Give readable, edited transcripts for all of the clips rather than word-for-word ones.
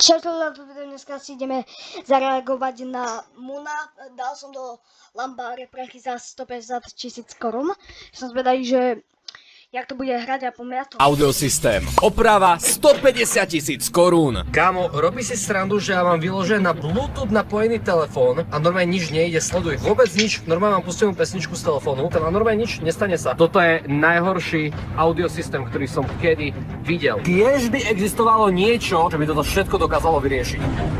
Čaute na to video, dneska si ideme zareagovať na Muna. Dal som do Lamba reprachy za 150 000 korún. Som zvedavý, že jak to bude hrať a poďme na to. Audiosystém. Oprava 150 000 korún. Kámo, robí si srandu, že ja mám vyložené na Bluetooth napojený telefón a normálne nič nejde, sleduj vôbec nič, normálne mám pustenú pesničku z telefónu a normálne nič, nestane sa. Toto je najhorší audiosystém, ktorý som kedy videl. Tiež by existovalo niečo, čo by toto všetko dokázalo vyriešiť.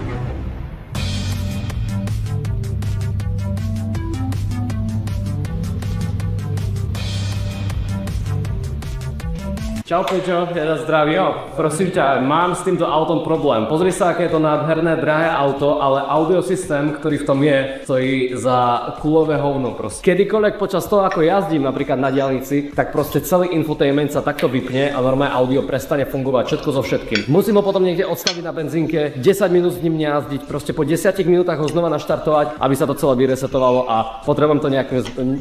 Čau Peťo, ja ťa zdravím. Prosím ťa, mám s týmto autom problém. Pozri sa, aké je to nádherné, drahé auto, ale audiosystém, ktorý v tom je, stojí za kulové hovno proste. Kedykoľvek počas toho, ako jazdím napríklad na diaľnici, tak proste celý infotainment sa takto vypne a normálne audio prestane fungovať všetko so všetkým. Musím ho potom niekde odstaviť na benzínke, 10 minút s ním nejazdiť, proste po 10 minútach ho znova naštartovať, aby sa to celé vyresetovalo a potrebujem to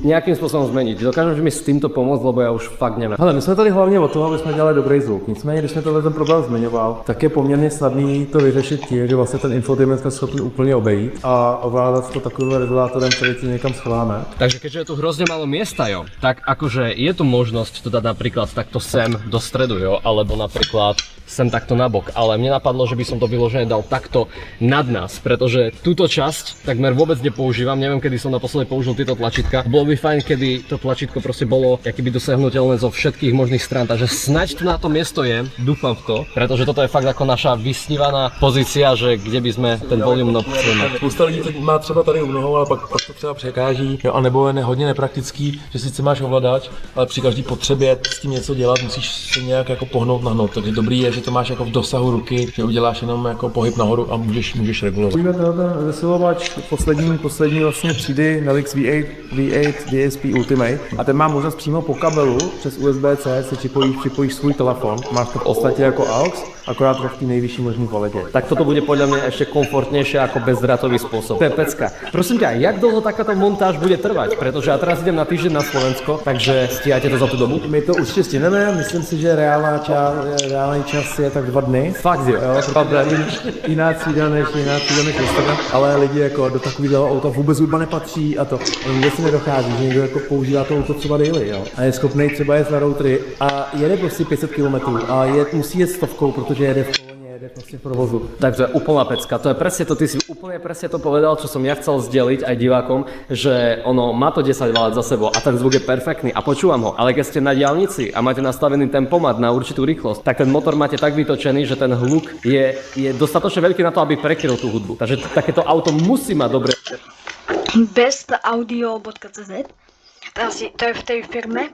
nejakým spôsobom zmeniť. Dokážeš mi s týmto pomôcť, lebo ja už fakt neviem. Hele, my jsme tady hlavně o toho, aby jsme dělali dobrý zvuk. Nicméně, když jsme ten problém zmiňoval, tak je poměrně snadný to vyřešit tím, že vlastně ten infotainment jsme schopni úplně obejít a ovládat to takovým regulátorem, který ti někam schováme. Takže keďže je tu hrozne málo miesta, jo, tak akože je tu možnosť to dať napríklad takto sem do stredu, jo, alebo napríklad sem takto nabok, ale mne napadlo, že by som to vyložené dal takto nad nás, pretože túto časť takmer vôbec nepoužívam, neviem kedy som naposledy použil tieto tlačítka. Bolo by fajn, kedy to tlačítko proste bolo akýby dosiahnuteľné zo všetkých možných strán, takže snaď tu na to miesto je, dúfam v to, pretože toto je fakt ako naša vysnívaná pozícia, že kde by sme ten volume knob chceli. Spousta lidí to má třeba tady u nohou, ale pak to třeba překáží, jo, anebo je hodně nepraktický, že sice máš ovladač, ale při každý potřebě s tím něco dělat, musíš se nějak jako pohnout nahnout, takže dobrý je, že to máš jako v dosahu ruky, že uděláš jenom jako pohyb nahoru a můžeš regulovat. Můžeme ten zesilovač poslední vlastně třídy Nelix V8 DSP Ultimate a ten má možnost přímo po kabelu přes USB-C si připojíš svůj telefon, máš to v podstatě jako AUX, akorát v té nejvyšší možné kvalitě. Tak toto bude podľa mňa ešte komfortnejšie ako bezdrátový spôsob. To je pecka. Prosím ťa, jak dlho takáto montáž bude trvať? Pretože ja teraz idem na týždeň na Slovensko, takže stíhate to za tú dobu? My to určitě stihneme, myslím si, že reálný čas je tak 2 dny. Fakt, jo? Jiná třída než Instagram, ale lidi jako do takového auta vůbec hudba nepatří a to vůbec si nedochází, že někdo jako používá to auto třeba daily, jo? A je schopný třeba jet na roadtrip a jede prostě 500 km a musí jet stovkou, protože jede v koloně, jede prostě v provozu. Takže úplná pecka, to je presne to, ty si úplne presne to povedal, čo som ja chcel zdeliť aj divákom, že ono má to 10 válec za sebou a ten zvuk je perfektný a počúvam ho, ale keď ste na diaľnici a máte nastavený tempomat na určitú rýchlosť, tak ten motor máte tak vytočený, že ten hluk je dostatočne veľký na to, aby prekryl tú hudbu. Takže takéto auto musí mať dobre. bestaudio.cz. To je v tej firme.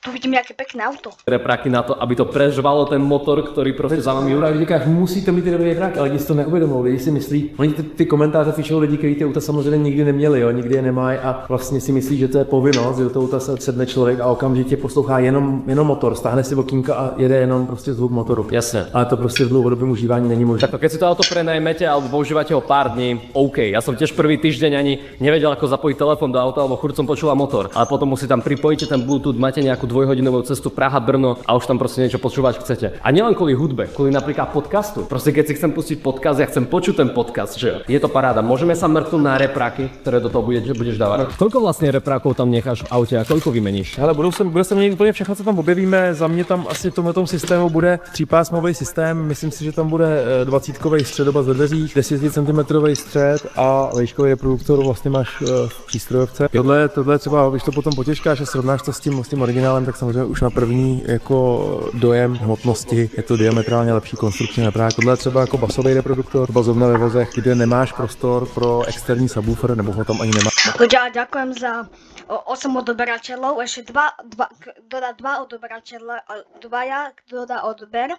Tu vidím, jaké pekné auto. Repraky na to, aby to prežvalo ten motor, ktorý proste za vami Jura, říkáš, musíte mít ty dobré repráky, ale lidi si to neuvědomují, lidi si myslí, oni ty komentáře píšou lidi, kteří ty auta samozřejmě nikdy neměli, jo, nikdy je nemají a vlastně si myslí, že to je povinnost, že do toho auta se sedne člověk a okamžitě poslouchá jenom motor, stáhne si okýnka a jede jenom prostě zvuk motoru. Jasne. Ale to prostě v dlouhodobém užívání není možné. Takto, keď si to auto prenajmete alebo používate ho pár dní, OK. Ja som tiež prvý týždeň ani nevedel, ako zapojiť telefón do auta, alebo churcom počúva motor. Ale potom si tam pripojíte ten Bluetooth, máte nejakú dvojhodinovú cestu Praha, Brno a už tam proste niečo počúvať chcete. A nielen kvôli hudbe, kvôli napríklad podcastu. Proste keď si chcem pustiť podcast, ja chcem počuť ten podcast, že je to paráda. Môžeme sa mrknúť na repráky, ktoré do toho budeš dávať. Koľko vlastne reprákov tam necháš v aute a koľko vymeníš? Hele, bude se měnit úplně všechno, co tam objevíme. Za mě tam asi v tomhletom systému bude 3pásmový systém. Myslím si, že tam bude 20kový středoba ze dveřích, 10 cm střed a vejškový reproduktor vlastně máš v přístrojovce. Tohle třeba, když to potom potěžkáš a srovnáš to s tím originálem, tak samozřejmě už na první jako dojem hmotnosti je to diametrálně lepší konstrukční reprák. Tohle je třeba jako basový reproduktor, bazovna ve vozech, kde nemáš prostor pro externí subwoofer, nebo ho tam ani nemá. Ďakujem za 8 odoberateľov, ešte dodá 2 odoberateľa, 2 kto dá odber.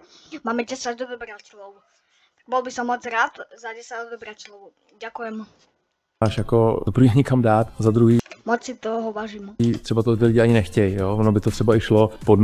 Máme 10 odoberateľov. Bol by som moc rád za 10 odoberateľov. Ďakujem. Máš jako za první někam dát, za druhý Moc si toho vážím. Třeba to lidi ani nechtějí, jo? Ono by to třeba i šlo pod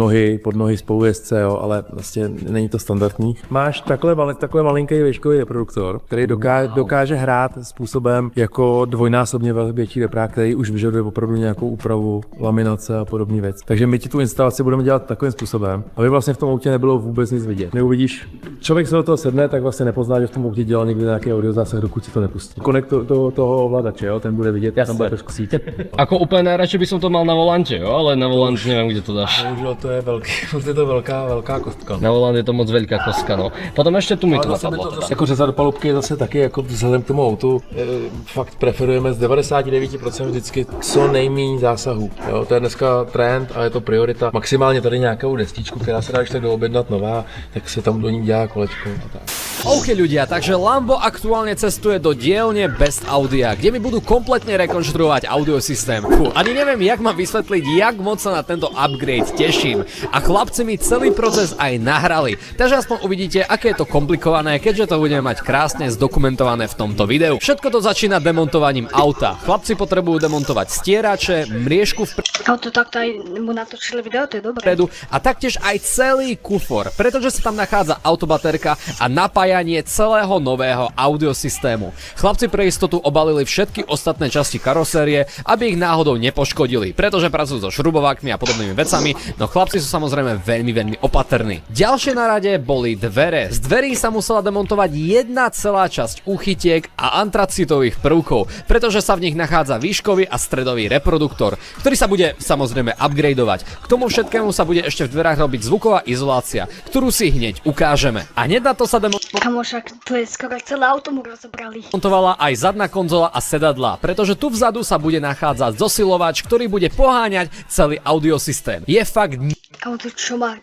nohy spolujezdce, jo? Ale vlastně není to standardní. Máš takhle malinký výškový reproduktor, který dokáže hrát způsobem jako dvojnásobně větší reprák, který už vyžaduje opravdu nějakou úpravu, laminace a podobné věci. Takže my ti tu instalaci budeme dělat takovým způsobem, aby vlastně v tom autě nebylo vůbec nic vidět. Neuvidíš, člověk se do toho sedne, tak vlastně nepozná, že v tom autě dělal někdy nějaký audiozásah, dokud si to nepustí. Konektor toho ovladače, jo? Ten bude vidět, tam bude trošku síť. Ako úplne najradšej by som to mal na volante, jo? Ale na volant neviem, kde to dáš. Bohužel to je velká kostka. Na volant je to moc veľká kostka, no. Potom ešte tu mi to napadlo teda. Jako řeza do palubky je zase taky jako vzhledem k tomu autu fakt preferujeme z 99% vždycky co nejméně zásahů. Jo? To je dneska trend a je to priorita. Maximálně tady nějakou destičku, která se dá ještě tak doobjednat nová, tak se tam do ní dělá kolečko a tak. OK ľudia, takže Lambo aktuálne cestuje do dielne Best Audia, kde mi budú kompletne rekonštruovať audiosystém. Ani neviem, jak mám vysvetliť, jak moc sa na tento upgrade teším. A chlapci mi celý proces aj nahrali, takže aspoň uvidíte, aké je to komplikované, keďže to budeme mať krásne zdokumentované v tomto videu. Všetko to začína demontovaním auta. Chlapci potrebujú demontovať stierače, mriežku Auto takto aj mu natočili video, to je dobré. vpredu a taktiež aj celý kufor, pretože sa tam nachádza autobaterka a napájanie celého nového audiosystému. Chlapci pre istotu obalili všetky ostatné časti karosérie, aby ich náhodou nepoškodili, pretože pracujú so šrubovákmi a podobnými vecami, no chlapci sú samozrejme veľmi opatrní. Ďalšie na rade boli dvere. Z dverí sa musela demontovať jedna celá časť úchytiek a antracitových prvkov, pretože sa v nich nachádza výškový a stredový reproduktor, ktorý sa bude samozrejme upgradeovať. K tomu všetkému sa bude ešte v dverách robiť zvuková izolácia, ktorú si hneď ukážeme. A nedá to sa Kamošak, to je skoro celé auto mu rozobrali. demontovala aj zadná konzola a sedadlá, pretože tu vzadu sa bude nachádzať zosilovač, ktorý bude poháňať celý audiosystém. Je fakt Kamo, to čo má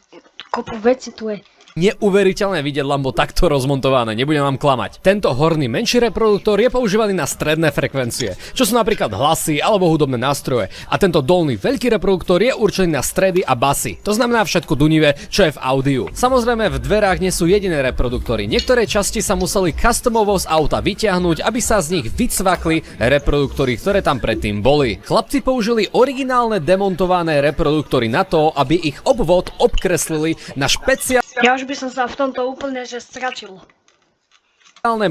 kopu veci tu je. neuveriteľné vidieť Lambo takto rozmontované, nebudem vám klamať. Tento horný menší reproduktor je používaný na stredné frekvencie, čo sú napríklad hlasy alebo hudobné nástroje. A tento dolný veľký reproduktor je určený na stredy a basy. To znamená všetko dunivé, čo je v audiu. Samozrejme v dverách nie sú jediné reproduktory. Niektoré časti sa museli customovo z auta vyťahnuť, aby sa z nich vycvakli reproduktory, ktoré tam predtým boli. Chlapci použili originálne demontované reproduktory na to, aby ich obvod obkreslili na špeciálne Ja už by som sa v tomto úplne že stratil.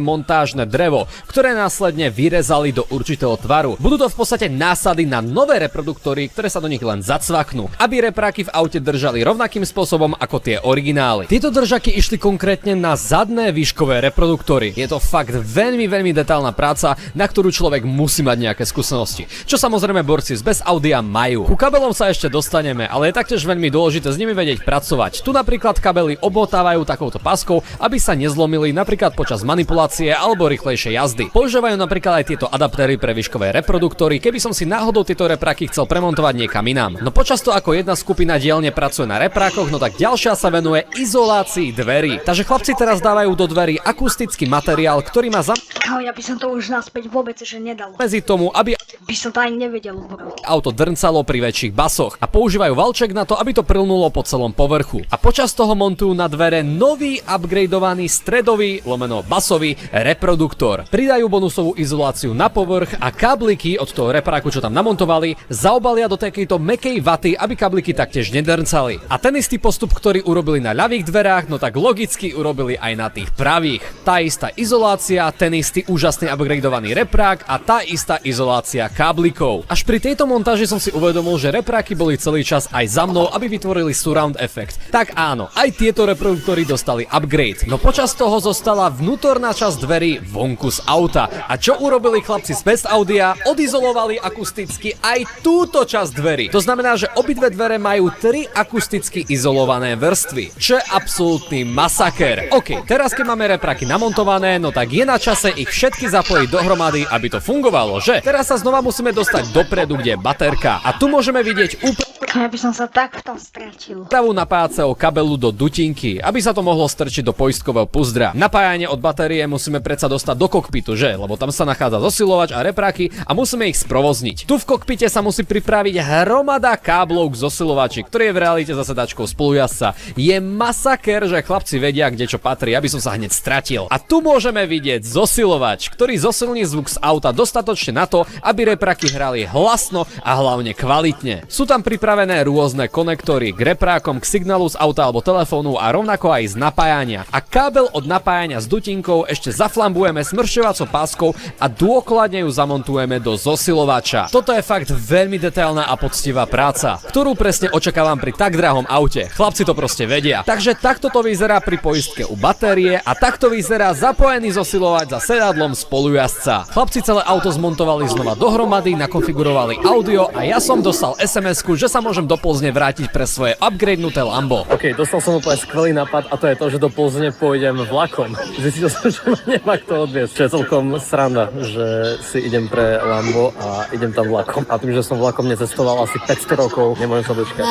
montážne drevo, ktoré následne vyrezali do určitého tvaru. Budú to v podstate násady na nové reproduktory, ktoré sa do nich len zacvaknú, aby repráky v aute držali rovnakým spôsobom ako tie originály. Tieto držaky išli konkrétne na zadné výškové reproduktory. Je to fakt veľmi detailná práca, na ktorú človek musí mať nejaké skúsenosti. Čo samozrejme borci z Best Audia majú. Ku kabelom sa ešte dostaneme, ale je taktiež veľmi dôležité s nimi vedieť pracovať. Tu napríklad kabely obotávajú takouto paskou, aby sa nezlomili napríklad počas manipulácie alebo rýchlejšej jazdy. Používajú napríklad aj tieto adaptéry pre výškové reproduktory, keby som si náhodou tieto repráky chcel premontovať niekam inám. No počas toho, ako jedna skupina dielne pracuje na reprákoch, no tak ďalšia sa venuje izolácii dverí. Takže chlapci teraz dávajú do dverí akustický materiál, ktorý má Kamo, ja by som to už naspäť vôbec že nedal. medzi tomu, aby By som to ani nevedel. auto drncalo pri väčších basoch a používajú valček na to, aby to prilnulo po celom povrchu. A počas toho montujú na dvere nový upgradeovaný stredový basový reproduktor. Pridajú bonusovú izoláciu na povrch a kábliky od toho repráku, čo tam namontovali, zaobalia do takejto mäkkej vaty, aby kábliky taktiež nedrncali. A ten istý postup, ktorý urobili na ľavých dverách, no tak logicky urobili aj na tých pravých. Tá istá izolácia, ten istý úžasný upgradeovaný reprák a tá istá izolácia káblikov. Až pri tejto montáži som si uvedomil, že repráky boli celý čas aj za mnou, aby vytvorili surround efekt. Tak áno, aj tieto reproduktory dostali upgrade. No počas toho zostala vnútorná časť dverí vonku z auta. A čo urobili chlapci z Best Audia? Odizolovali akusticky aj túto časť dverí. To znamená, že obidve dvere majú 3 akusticky izolované vrstvy. Čo je absolútny masaker. OK, teraz keď máme repráky namontované, no tak je na čase ich všetky zapojiť dohromady, aby to fungovalo, že? Teraz sa znova musíme dostať dopredu, kde je baterka. A tu môžeme vidieť úplne Ja by som sa tak v tom stratil. pravú napájacieho kabelu do dutinky, aby sa to mohlo strčiť do poistkového puzdra. Napájanie od batérie musíme predsa dostať do kokpitu, že? Lebo tam sa nachádza zosilovač a repráky a musíme ich sprovozniť. Tu v kokpite sa musí pripraviť hromada káblov k zosilovači, ktorý je v realite za sedačkou spolujazca. Je masaker, že chlapci vedia, kde čo patrí, aby som sa hneď stratil. A tu môžeme vidieť zosilovač. zosilovač, ktorý zosilní zvuk z auta dostatočne na to, aby repraky hrali hlasno a hlavne kvalitne. Sú tam pripravené rôzne konektory k reprákom, k signálu z auta alebo telefónu a rovnako aj z napájania. A kábel od napájania s dutinkou ešte zaflambujeme smršťovacou páskou a dôkladne ju zamontujeme do zosilovača. Toto je fakt veľmi detailná a poctivá práca, ktorú presne očakávam pri tak drahom aute. Chlapci to proste vedia. Takže takto to vyzerá pri poistke u batérie a takto vyzerá zapojený zosilovač za sedadlom spolujazca. Chlapci celé auto zmontovali znova dohromady, nakonfigurovali audio a ja som dostal SMS-ku, že sa môžem do Plzne vrátiť pre svoje upgradenuté Lambo. OK, dostal som úplne skvelý nápad a to je to, že do Plzne pôjdem vlakom. Zistil som, že ma nemá kto odviesť. Čo je celkom sranda, že si idem pre Lambo a idem tam vlakom. A tým, že som vlakom necestoval asi 500 rokov, nemôžem sa dočkať.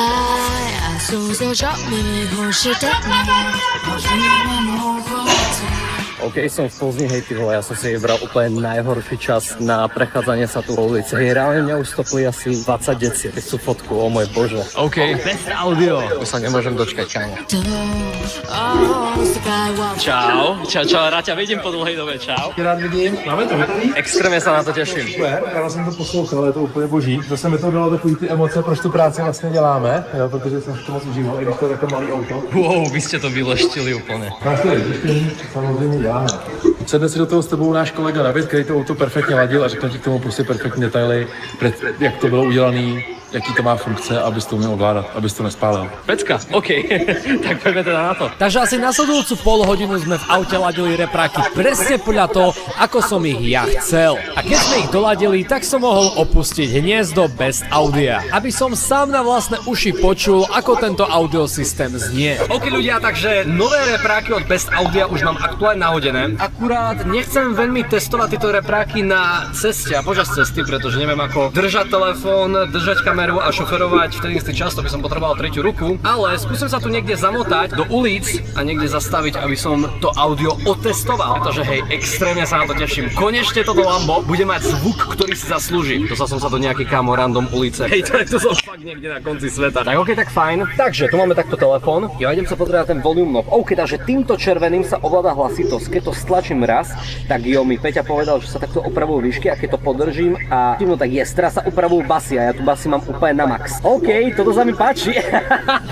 OK, som v Plzni, hej ty vole, ja som si vybral úplne najhorší čas na prechádzanie sa tu po ulici. Hej, reálne mňa už stopli asi 20 deci. Keď sú fotku, o môj bože. OK, best audio. Už sa nemôžem dočkať, kámo. Čau, rád ťa vidím po dlhej dobe, čau. Rád vidím, máme to vypadí? Extrémně se na to těším. Super, já jsem to poslouchal, je to úplně boží. Zase mi to dalo takový ty emoce, proč tu práci vlastně děláme, jo, protože jsem si to moc užíval, i když to je takové malý auto. Wow, vy jste to vyleštili úplně. Tak to je zjištění, samozřejmě děláme. Sedne si do toho s tebou náš kolega David, který to auto perfektně ladil a řekne ti k tomu prostě perfektní detaily, jak to bylo udělané, jaký to má funkce, abys to uměl ovládat, abys to nespálil. Pecka, OK, tak poďme teda na to. Takže asi nasledujúcu pol hodinu sme v aute ladili repráky presne podľa toho, ako som ich ja chcel. A keď sme ich doladili, tak som mohol opustiť hniezdo Best Audia, aby som sám na vlastné uši počul, ako tento audiosystém znie. OK ľudia, takže nové repráky od Best Audia už mám aktuálne nahodené. Akurát nechcem veľmi testovať tieto repráky na ceste a počas cesty, pretože neviem ako držať telefón, držať kameru a šoferovať v ten istý čas, to by som potreboval tretiu ruku. Ale skúsim sa tu niekde zamotať do ulic a niekde zastaviť, aby som to audio otestoval. Pretože hej, extrémne sa na to teším. Konečne toto Lambo bude mať zvuk, ktorý si zaslúži. Dostal som sa do nejakej kámo random ulice. Hej, to som fakt niekde na konci sveta. Tak OK, tak fajn. Takže tu máme takto telefón. Ja idem sa pozrieť ten volume knob. OK, takže týmto červeným sa ovláda hlasitosť. Keď to stlačím raz, tak jo, mi Peťa povedal, že sa takto opravujú výšky a keď to podržím a no tak jest, teraz sa upravujú basy a ja tu basy mám úplne na max. OK, toto sa mi páči.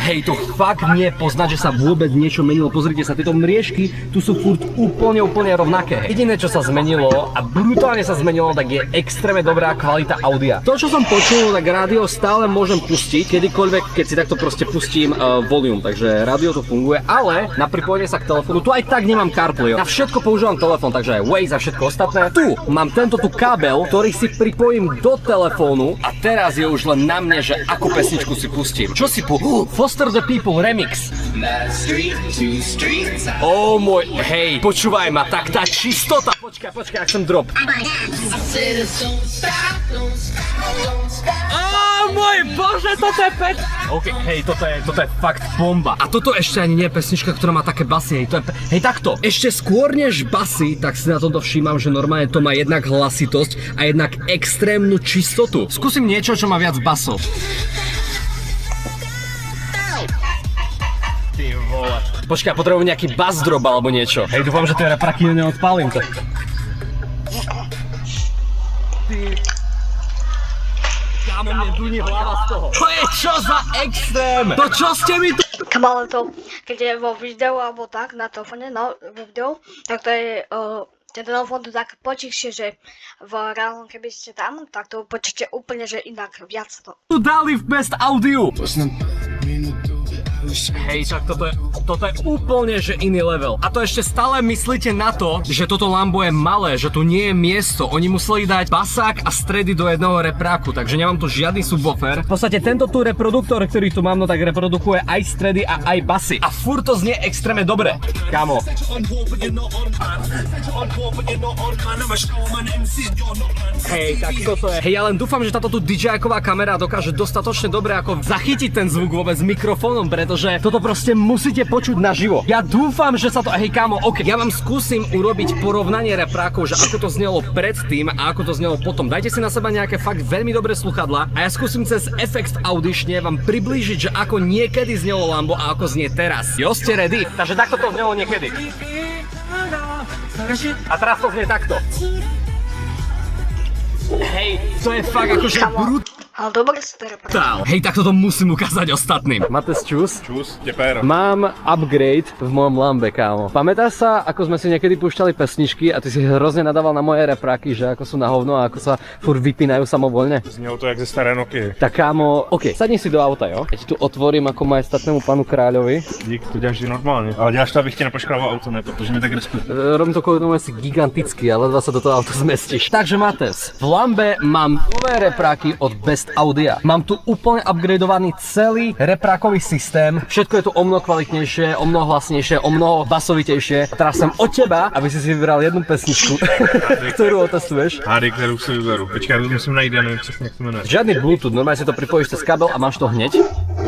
Hej, to fakt nie poznať, že sa vôbec niečo menilo. Pozrite sa, tieto mriežky tu sú furt úplne rovnaké. Jediné, čo sa zmenilo a brutálne sa zmenilo, tak je extrémne dobrá kvalita audia. To, čo som počul, tak rádio stále môžem pustiť, kedykoľvek, keď si takto proste pustím volume. Takže rádio to funguje, ale na pripojenie sa k telefónu, tu aj tak nemám CarPlay. Na všetko používam telefón, takže aj Waze a všetko ostatné. Tu mám tento tu kábel, ktorý si pripojím do telefónu a teraz je už len na mne, že akú pesničku si pustím. Čo si Foster the People remix. Oh môj, hej, počúvaj ma, tak tá čistota. Počkaj, ak som drop. Oh môj bože, toto je pec. OK, hej, toto je fakt bomba. A toto ešte ani nie je pesnička, ktorá má také basy, hej, takto. Ešte skôr než basy, tak si na tomto všímam, že normálne to má jednak hlasitosť a jednak extrémnu čistotu. Skúsim niečo, čo má viac basov. Ty vole. Počkaj, potrebujem nejaký bass drop alebo niečo. Hej, dúfam, že tie repraky neodpálim to. Kámo, mne duní hlava z toho. To je čo za extrém? To čo ste mi tu... Kamale to, keď je vo videu alebo tak, na telefóne, no, vo videu, tak to je, ten telefón to tak počíše, že v reálnom, keby ste tam, tak to počíte úplne, že inak, viac to. Tu dali v Best Audio. Hej, tak toto je úplne že iný level. A to ešte stále myslíte na to, že toto Lambo je malé, že tu nie je miesto. Oni museli dať basák a stredy do jedného repráku, takže nemám tu žiadny subwoofer. V podstate tento tu reproduktor, ktorý tu mám, no tak reprodukuje aj stredy a aj basy. A furt to znie extrémne dobre. Kámo. Hej, tak toto je. Hej, ja len dúfam, že táto tu DJI-ková kamera dokáže dostatočne dobre ako zachytiť ten zvuk vôbec s mikrofónom, pretože pretože toto proste musíte počuť naživo. Ja dúfam, že sa to... Hej kámo, ok, ja vám skúsim urobiť porovnanie reprákov, že ako to znelo predtým a ako to znelo potom. Dajte si na seba nejaké fakt veľmi dobré sluchadlá a ja skúsim cez efekt audične vám priblížiť, že ako niekedy znelo Lambo a ako znie teraz. Jo, ste ready? Takže takto to znelo niekedy. A teraz to znie takto. Hej, to je fakt akože Ale dobre sú to repráky. Hej, tak toto musím ukázať ostatným. Mates čus? Čus, tepéro. Mám upgrade v mojom Lambe, kámo. Pamätáš sa, ako sme si niekedy púšťali pesničky a ty si hrozne nadával na moje repráky, že ako sú na hovno a ako sa furt vypínajú samovoľne? Znělo to jak ze staré Nokia. Tak kámo, ok, sadni si do auta, jo? Ja ti tu otvorím ako majestatnému panu kráľovi. Dík, to děláš vždy normálně. Ale děláš to, abych ti nepoškrával auto, ne? Protože mi tak respektuje. Robím to kvôli tomu asi gigantický, ale ledva sa do toho auta zmestíš. Takže Mates, v Lambe mám nové repráky od Best Audia. Mám tu úplne upgradeovaný celý reprákový systém. Všetko je tu o mnoho kvalitnejšie, o mnoho hlasnejšie, o mnoho basovitejšie. A teraz som od teba, aby si vybral jednu pesničku, ktorú otestuješ. Hády, kterou si vyberu. Počkej, já to musím najít, já nevím přesně, jak to jmenuje. Žiadny Bluetooth, normálne si to pripojíš cez kabel a máš to hneď.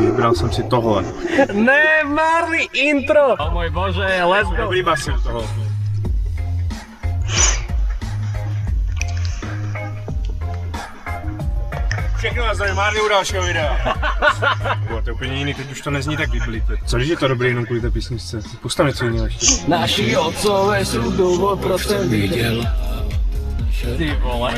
Vybral jsem si tohle. Ne, Marley intro! O môj bože, let's go! Dobrý basy u toho. Všechno na zdravě, Marley u dalšího videa. Bylo to úplně jiný, teď už to nezní tak vyblíte. Co když je to dobrý jenom kvůli té písničce? Postav něco jiného ještě. Naši otcové sú dôvod, proč jsem viděl. Ty vole.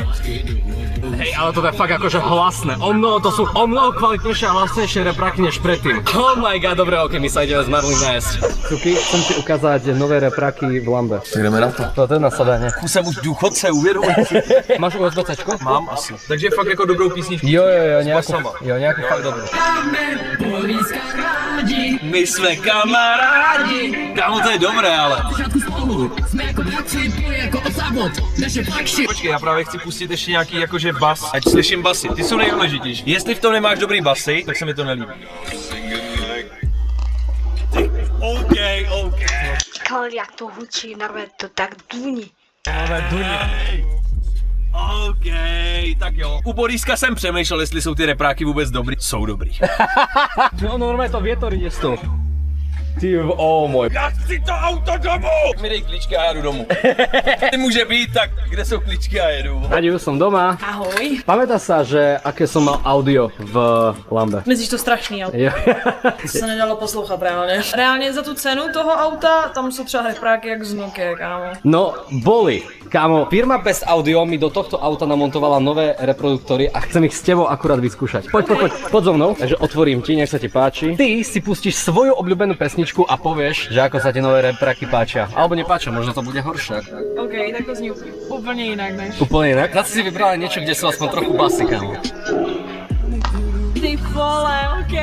Hej, ale toto je fakt akože hlasné. To sú o mnoho kvalitnejšie a hlasnejšie repráky než predtým. Oh my god, dobre, ok, my sa ideme s Marlin nájsť. Tuky, chcem ti ukázať nové repráky v Lambe. Jdeme na to. To je na sadanie. Jsem už důchodce, uvědomuji. Máš USB-cečko? Mám asi. Takže fakt jako dobrou písničku. Jo, nejakú fakt dobrú. My jsme kamarádi. Kámo, to je dobré, ale. Počkej, já právě chci pustit ještě nějaký jakože bas, ať slyším basy, ty jsou nejdůležitější. Jestli v tom nemáš dobrý basy, tak se mi to nelíbí. OK. Ale jak to hučí, narve to tak duní. OK, tak jo. U Boríska jsem přemýšlel, jestli jsou ty repráky vůbec dobrý. Jsou dobrý. No normálne to vietor ide z toho. Ty, môj. Já chci to auto domů! Mi dej klíčky a já jdu domů. Nemůže být, tak kde jsou klíčky a jedu. Adi, už som doma. Ahoj. Pamätáš sa, že aké som mal audio v Lambe? Myslíš to strašný auto? Jo. To se nedalo poslouchat reálně. Reálně za tu cenu toho auta, tam jsou třeba repráky jak z Nokia, kámo. No, boli. Kámo, firma Best Audio mi do tohto auta namontovala nové reproduktory a chcem ich s tebou akurát vyskúšať. Poď so mnou. Takže otvorím ti, nech sa ti páči. Ty si pustíš svoju obľúbenú pesničku a povieš, že ako sa ti nové repráky páčia. Alebo nepáčia, možno to bude horšie. OK, tak to zní úplně jinak než. Úplne inak. Zase si vybrala niečo, kde sú aspoň trochu basy, kámo. Ty vole, OK.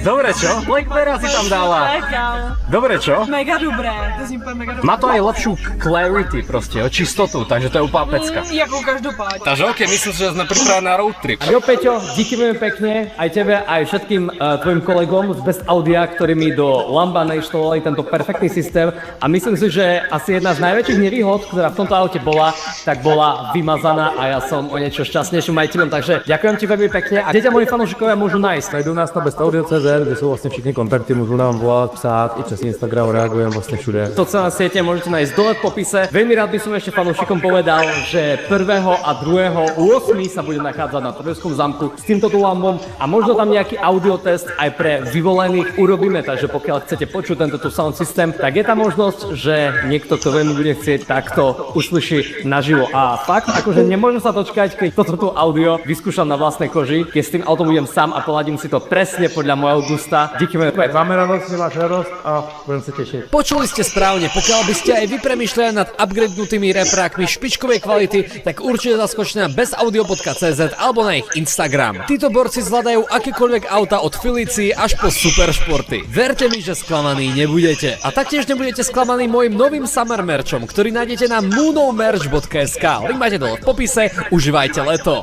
Dobre, čo? Blackberry si tam dala. Kámo. Dobre, čo? Mega dobré, to zní úplně mega dobré. Má to aj lepšiu clarity proste, čistotu, takže to je úplná pecka. Jako každopádně. Takže ok, myslím si, že sme pripravení na road trip. Jo, Peťo, díky veľmi pekne, aj tebe, aj všetkým tvojim kolegom z Best Audia, ktorí mi do Lamba nainštalovali tento perfektný systém a myslím si, že asi jedna z najväčších nevýhod, ktorá v tomto aute bola, tak bola vymazaná a ja som o niečo šťastnejším majiteľom, takže ďakujem ti veľmi pekne a kde ťa moji fanúšikovia môžu nájsť? Najdu nás na bestaudio.cz, kde jsou vlastně všichni kontakty, můžu nám volat, psát, i přes Instagram reagujeme vlastně všude. Sociálne siete môžete nájsť dole v popise. Veľmi rád by som ešte fanúšikom povedal, že 1. a 2. 8. sa bude nachádzať na Trojskom zámku s týmto tu Lambom a možno tam nejaký audiotest aj pre vyvolených urobíme, takže pokiaľ chcete počuť tento tu sound systém, tak je tam možnosť, že niekto, kto veľmi bude chcieť, takto uslyší naživo. A fakt, akože nemôžem sa dočkať, keď toto tu audio vyskúšam na vlastnej koži, keď s tým autom budem sám a poladím si to presne podľa môjho gusta. Díky veľmi. Máme radost, máš radost a budeme se těšit. Počuli ste správne, pokiaľ by ste aj vy premýšľali nad upgradenutými reprákmi špičkovej kvality, tak určite zaskočte na bestaudio.cz alebo na ich Instagram. Títo borci zvládajú akékoľvek auta od Felici až po superšporty. Verte mi, že sklamaní nebudete. A taktiež nebudete sklamaní môjim novým summer merchom, ktorý nájdete na moonomerch.sk. Link máte dole v popise, užívajte leto.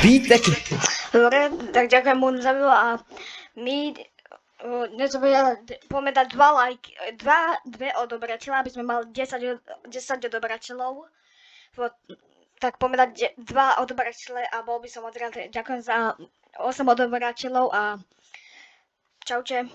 Vítek. Dobre, tak ďakujem mu za video a my poďme dať dve odobrateľa, aby sme mali 10 odobrateľov. Tak poďme dať 2 odobrateľe a bol by som rád. Ďakujem za 8 odobrateľov a čaute.